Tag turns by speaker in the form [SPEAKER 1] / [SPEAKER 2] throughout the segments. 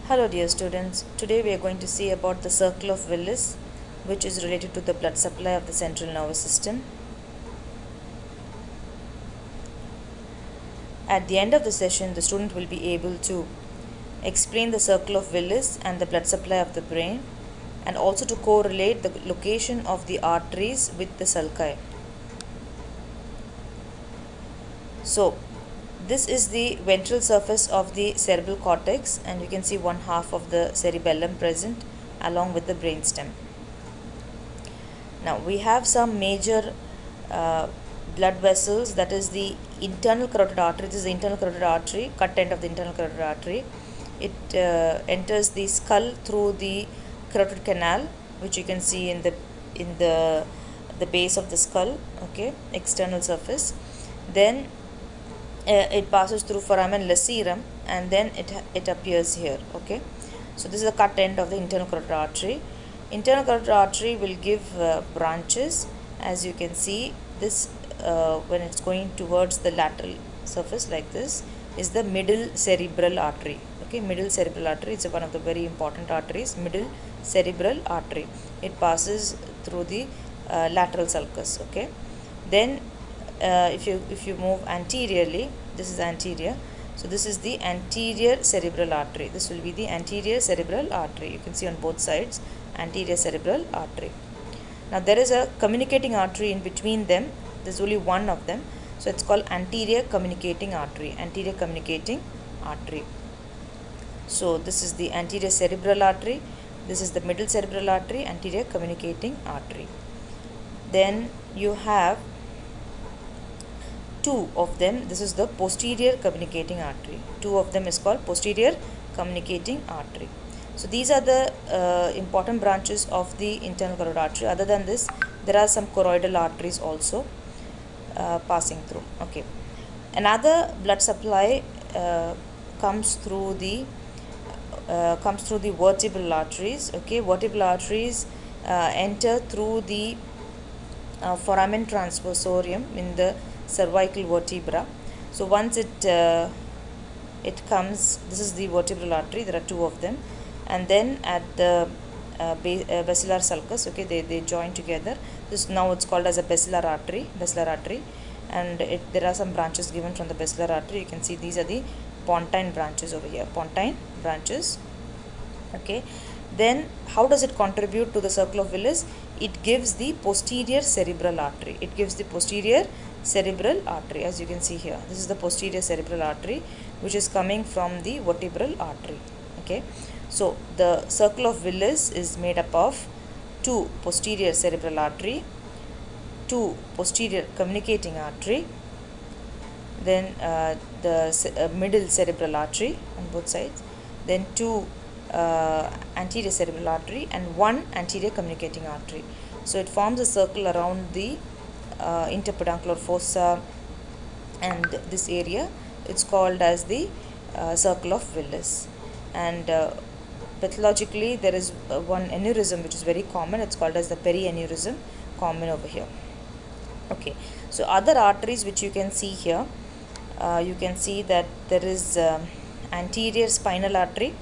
[SPEAKER 1] Hello dear students, today we are going to see about the Circle of Willis, which is related to the blood supply of the central nervous system. At the end of the session, the student will be able to explain the Circle of Willis and the blood supply of the brain, and also to correlate the location of the arteries with the sulci. So, this is the ventral surface of the cerebral cortex, and you can see one half of the cerebellum present along with the brainstem. Now we have some major blood vessels, that is the internal carotid artery. This is the internal carotid artery, cut end of the internal carotid artery. It enters the skull through the carotid canal, which you can see in the base of the skull, okay, external surface. Then it passes through foramen lacerum, and then it appears here, okay. So this is the cut end of the internal carotid artery. Internal carotid artery will give branches, as you can see. This when it's going towards the lateral surface like this is the middle cerebral artery, okay. Middle cerebral artery, it's one of the very important arteries. Middle cerebral artery, it passes through the lateral sulcus, okay. Then if you move anteriorly, this is anterior, so this is the anterior cerebral artery. This will be the anterior cerebral artery. You can see on both sides anterior cerebral artery. Now there is a communicating artery in between them. There's only one of them, so it's called anterior communicating artery. Anterior communicating artery. So this is the anterior cerebral artery, this is the middle cerebral artery, anterior communicating artery. Then you have two of them. This is the posterior communicating artery. Two of them is called posterior communicating artery. So these are the important branches of the internal carotid artery. Other than this, there are some choroidal arteries also passing through, okay. Another blood supply comes through the vertebral arteries, okay. Vertebral arteries enter through the foramen transversorium in the cervical vertebra. So once it comes, this is the vertebral artery, there are two of them, and then at the basilar sulcus, okay, they join together. This now it's called as a basilar artery, and there are some branches given from the basilar artery. You can see these are the pontine branches over here, pontine branches, okay. Then how does it contribute to the Circle of Willis? It gives the posterior cerebral artery. It gives the posterior cerebral artery, as you can see here. This is the posterior cerebral artery, which is coming from the vertebral artery, okay. So the Circle of Willis is made up of two posterior cerebral artery, two posterior communicating artery, then the middle cerebral artery on both sides, then two anterior cerebral artery, and one anterior communicating artery. So it forms a circle around the interpeduncular fossa and this area. It's called as the Circle of Willis. And pathologically, there is one aneurysm which is very common. It's called as the perianeurysm, common over here, okay. So other arteries which you can see here, you can see that there is anterior spinal artery.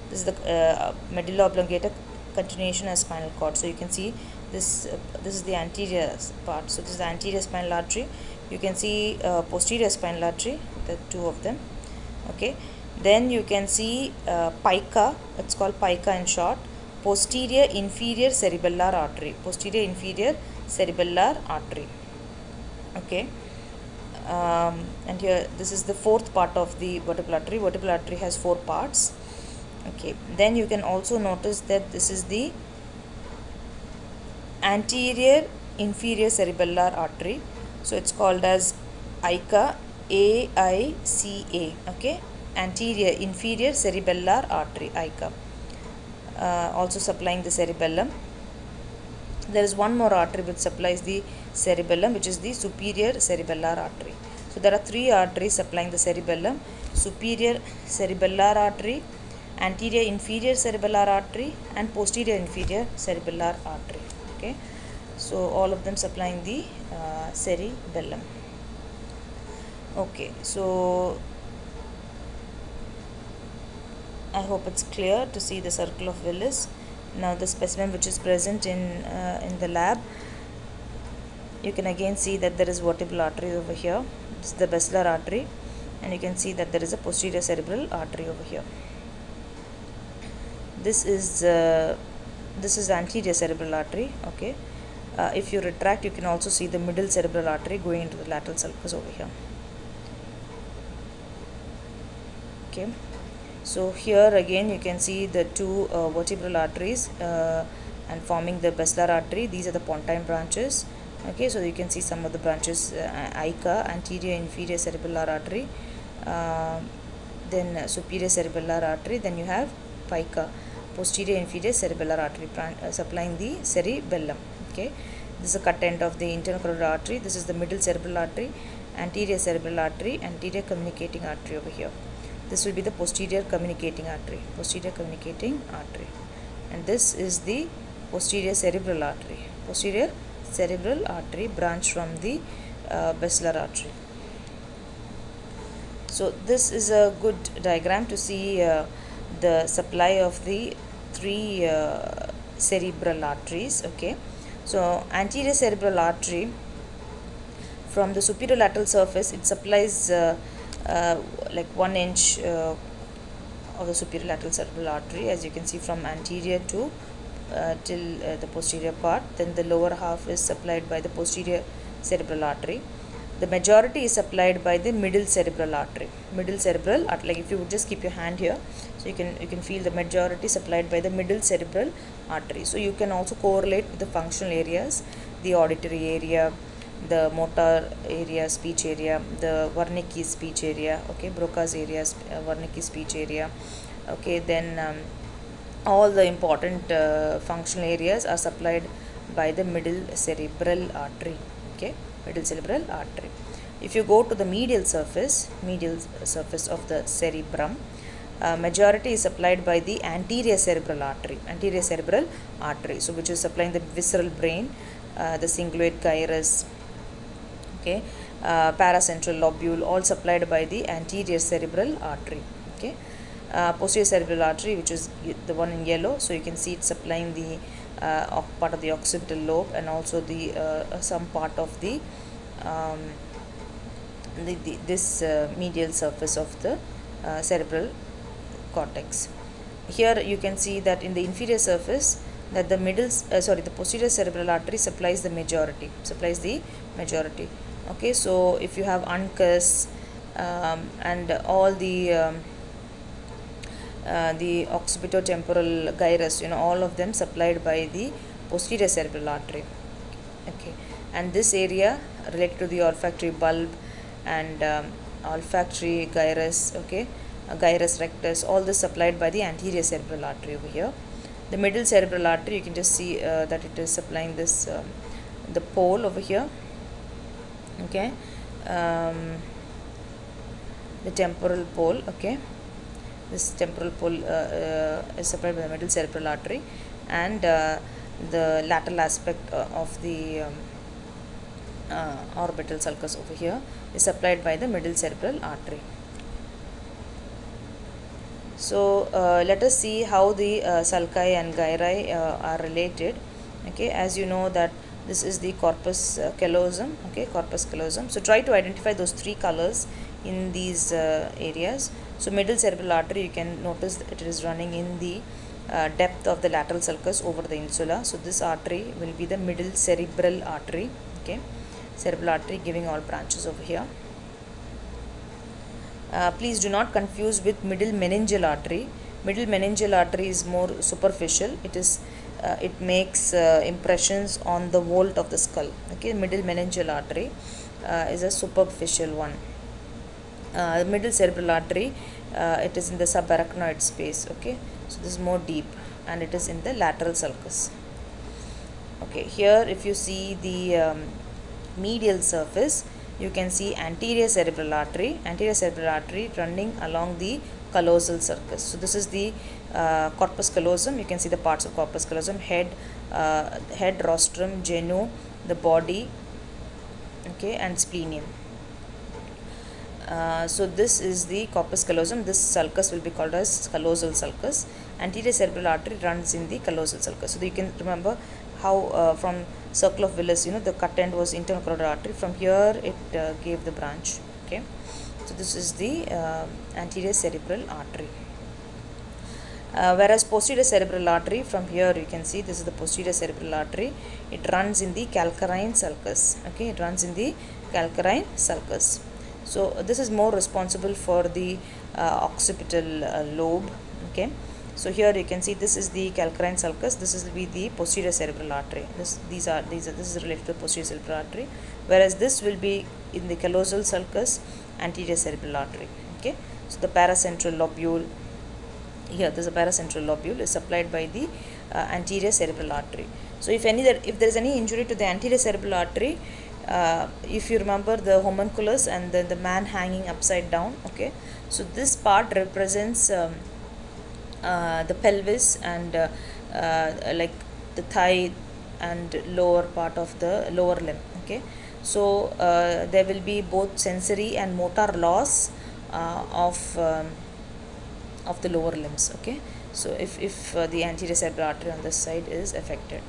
[SPEAKER 1] This is the medulla oblongata continuation as spinal cord. So you can see this is the anterior part. So this is the anterior spinal artery. You can see posterior spinal artery, the two of them, okay. Then you can see pica, it's called pica in short, posterior inferior cerebellar artery, posterior inferior cerebellar artery, okay. And here this is the fourth part of the vertebral artery. Vertebral artery has four parts, okay. Then you can also notice that this is the anterior inferior cerebellar artery. So it's called as AICA, AICA, okay. Anterior inferior cerebellar artery, AICA, also supplying the cerebellum. There is one more artery which supplies the cerebellum, which is the superior cerebellar artery. So there are three arteries supplying the cerebellum: superior cerebellar artery, anterior inferior cerebellar artery, and posterior inferior cerebellar artery, okay. So all of them supplying the cerebellum, okay. So I hope it's clear to see the circle of Willis. Now the specimen which is present in the lab, you can again see that there is vertebral artery over here. This is the basilar artery, and you can see that there is a posterior cerebral artery over here. This is anterior cerebral artery. Okay, if you retract, you can also see the middle cerebral artery going into the lateral sulcus over here. Okay, so here again you can see the two vertebral arteries and forming the basilar artery. These are the pontine branches. Okay, so you can see some of the branches, ICA, anterior inferior cerebellar artery, then superior cerebellar artery, then you have PICA, posterior inferior cerebellar artery, supplying the cerebellum. Okay, this is a cut end of the internal carotid artery. This is the middle cerebral artery, anterior cerebral artery, anterior communicating artery over here. This will be the posterior communicating artery, and this is the posterior cerebral artery, branch from the basilar artery. So this is a good diagram to see the supply of the three cerebral arteries. Okay, so anterior cerebral artery, from the superior lateral surface, it supplies like 1 inch of the superior lateral cerebral artery, as you can see, from anterior to till the posterior part. Then the lower half is supplied by the posterior cerebral artery. The majority is supplied by the middle cerebral artery. Like if you would just keep your hand here, so you can feel the majority supplied by the middle cerebral artery. So you can also correlate with the functional areas, the auditory area, the motor area, speech area, the Wernicke speech area, okay, Broca's area, Wernicke speech area. Okay, then all the important functional areas are supplied by the middle cerebral artery. Okay, middle cerebral artery. If you go to the medial surface of the cerebrum, majority is supplied by the anterior cerebral artery, so which is supplying the visceral brain, the cingulate gyrus, okay, paracentral lobule, all supplied by the anterior cerebral artery. Okay, posterior cerebral artery, which is the one in yellow, so you can see it's supplying the part of the occipital lobe, and also the some part of the this medial surface of the cerebral cortex. Here you can see that in the inferior surface, that the the posterior cerebral artery supplies the majority. Okay, so if you have uncus and all the occipitotemporal gyrus, all of them supplied by the posterior cerebral artery. Okay, and this area related to the olfactory bulb and olfactory gyrus, okay, gyrus rectus, all this supplied by the anterior cerebral artery over here. The middle cerebral artery, you can just see that it is supplying this the pole over here. Okay, the temporal pole. Okay, this temporal pole is supplied by the middle cerebral artery, and the lateral aspect of the orbital sulcus over here is supplied by the middle cerebral artery. So let us see how the sulci and gyri are related. Okay, as you know that this is the corpus callosum. Okay, corpus callosum. So try to identify those three colors in these areas. So middle cerebral artery, you can notice that it is running in the depth of the lateral sulcus over the insula. So this artery will be the middle cerebral artery. Okay, cerebral artery giving all branches over here. Please do not confuse with middle meningeal artery. Middle meningeal artery is more superficial. It makes impressions on the vault of the skull. Okay, middle meningeal artery is a superficial one. The middle cerebral artery, it is in the subarachnoid space. Okay, so this is more deep, and it is in the lateral sulcus. Okay, here if you see the medial surface, you can see anterior cerebral artery running along the callosal surface. So this is the corpus callosum. You can see the parts of corpus callosum: head, rostrum, genu, the body, okay, and splenium. So this is the corpus callosum. This sulcus will be called as callosal sulcus. Anterior cerebral artery runs in the callosal sulcus. So you can remember how from Circle of Willis, the cut end was internal carotid artery. From here it gave the branch. Okay. So this is the anterior cerebral artery. Whereas posterior cerebral artery, from here you can see this is the posterior cerebral artery. It runs in the calcarine sulcus. Okay, it runs in the calcarine sulcus. So this is more responsible for the occipital lobe. Okay, so here you can see this is the calcarine sulcus. This will be the posterior cerebral artery. This is related to the posterior cerebral artery, whereas this will be in the callosal sulcus, anterior cerebral artery. Okay, so the paracentral lobule. Here this is a paracentral lobule is supplied by the anterior cerebral artery. So if there is any injury to the anterior cerebral artery, if you remember the homunculus and then the man hanging upside down, okay, so this part represents the pelvis and like the thigh and lower part of the lower limb. Okay, so there will be both sensory and motor loss of the lower limbs. Okay, so if the anterior cerebral artery on this side is affected.